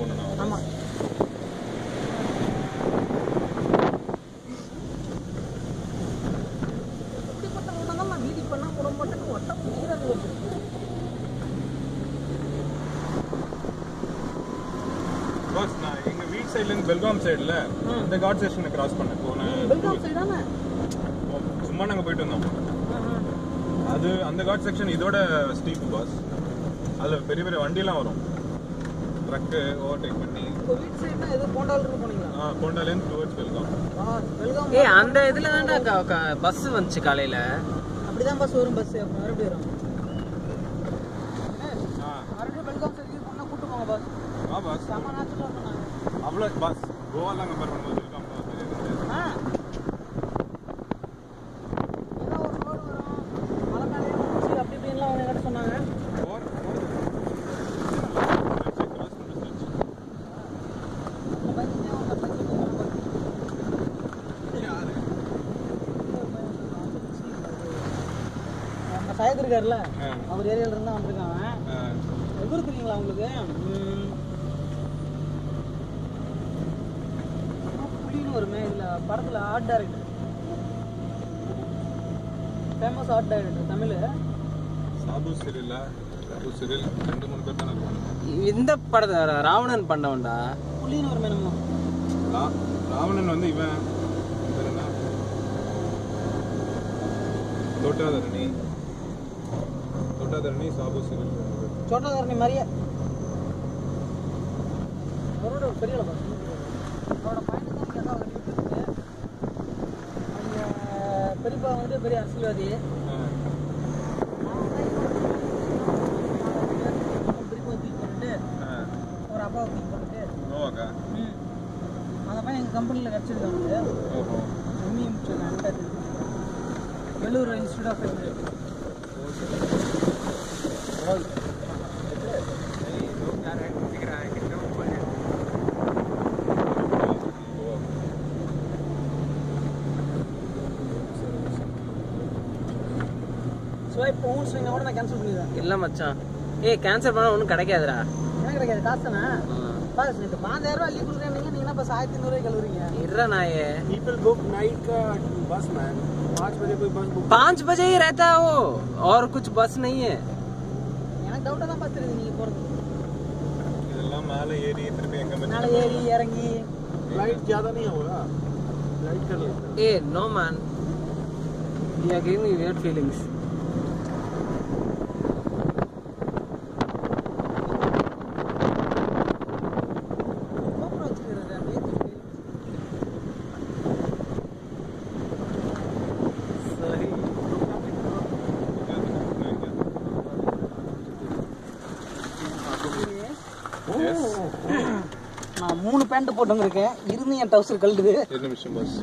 போகணும். ஆமா இப்படிப்பட்ட ரோடெல்லாம் நான் வீதி பண்ணா போட மாட்டேன்னு ஒட்ட முடியாது. பாஸ் நான் எங்க வீட் சைடுல இருந்து பெல்காம் சைடுல இந்த காட் செக்ஷனை கிராஸ் பண்ணேன் போனேன். பெல்காம் சைடு தானே? சும்மா நாங்க போயிட்டு வந்தோம். அது அந்த காட் செக்ஷன் இதோட ஸ்டீப் பாஸ். அதுல பெரிய பெரிய வண்டிலாம் வரும், ட்ரக்கு ஓவர்டேக் பண்ணி. உங்க வீட் சைடுனா எது கோண்டால இருந்து போனீங்களா? கோண்டால இருந்து டுவர்ட்ஸ் பெல்காம். பெல்காம் ஏய் அந்த இதுல தான்டா பஸ் வந்துச்சு காலையில. அப்படிதான் பஸ் வரும். பஸ் மறுபடியும் வரும். மறுபடியும் பெல்காம் சைடு போனா கூட்டு போங்க பாஸ். பாஸ் சாமா நாச்சுல பண்ணாங்க. அவ்வளவு பாஸ் கோவாலாம் கம்பேர் பண்ணும்போது பெல்காம் தான் பெரிய ஏதோ ஒரு ரோடு வரும், மலை மேலே போச்சு அப்படி இப்படின்லாம் அவங்க கிட்ட சொன்னாங்க. சாயத் இருக்காருல்ல, அவர் ஏரியால இருந்து தான் வந்திருக்காங்க. எதிர் தெரியுங்களா உங்களுக்கு? புலின்னு வருமே இதுல படத்துல art director, famous art director Tamil. Sabu Cyril 2-3 பேர் தான் இருப்பாங்க. இந்த படத்தை ராவணன் பண்ணவன்டா. புலின்னு வருமே நம்ம. ராவணன் வந்து இவன் பேர் என்ன, தோட்டாதரணி சாபு சிரில். சோட்டாதரணி மாதிரியே அவரோட பெரிய அவரோட பையன் தான் கேட்டா அவர் வீட்டுக்கு. அவங்க பெரியப்பா வந்து பெரிய அரசியல்வாதி. பெரியப்பா தூக்கி போட்டுட்டு ஒரு அப்பாவை தூக்கி போட்டுட்டு அந்த பையன் எங்கள் கம்பெனியில் கிடச்சிருக்காங்க. எம்இ முடிச்சிருக்காங்க, வெள்ளூர் இன்ஸ்டியூட் ஆஃப் டெக்னாலஜி. இப்போ ஊன் ஸ்விங் கூட நான் கேன்சல் பண்ணிடுவேன். இல்ல மச்சான், ஏய் கேன்சல் பண்ணா ஒன்றும் கிடைக்காதுடா. என்ன கிடைக்காது? காசு தானே பாஸ். இது 5000 ரூபா லீவ் கொடுக்குறேன், நீங்க என்ன பஸ் 1500 ரூபாய் கழுவுறீங்க? इर्रा ना ये People book night का बस मैन 5 बजे कोई बस बुक 5 बजे ही रहता है वो, और कुछ बस नहीं है. எனக்கு டவுட்டா தான் பாஸ் தெரியுது நீங்க போறது. இதெல்லாம் மேலே ஏறி திருப்பி எங்க மேலே ஏறி இறங்கி फ्लाइट ज्यादा नहीं होगा, फ्लाइट कर लेते हैं. Eh no man, you are giving me weird feelings. நான் 3 பேண்ட் போட்டு வந்திருக்கேன், இருந்து என் டவுசர் கழுடுது. நிமிஷம் பாஸ்.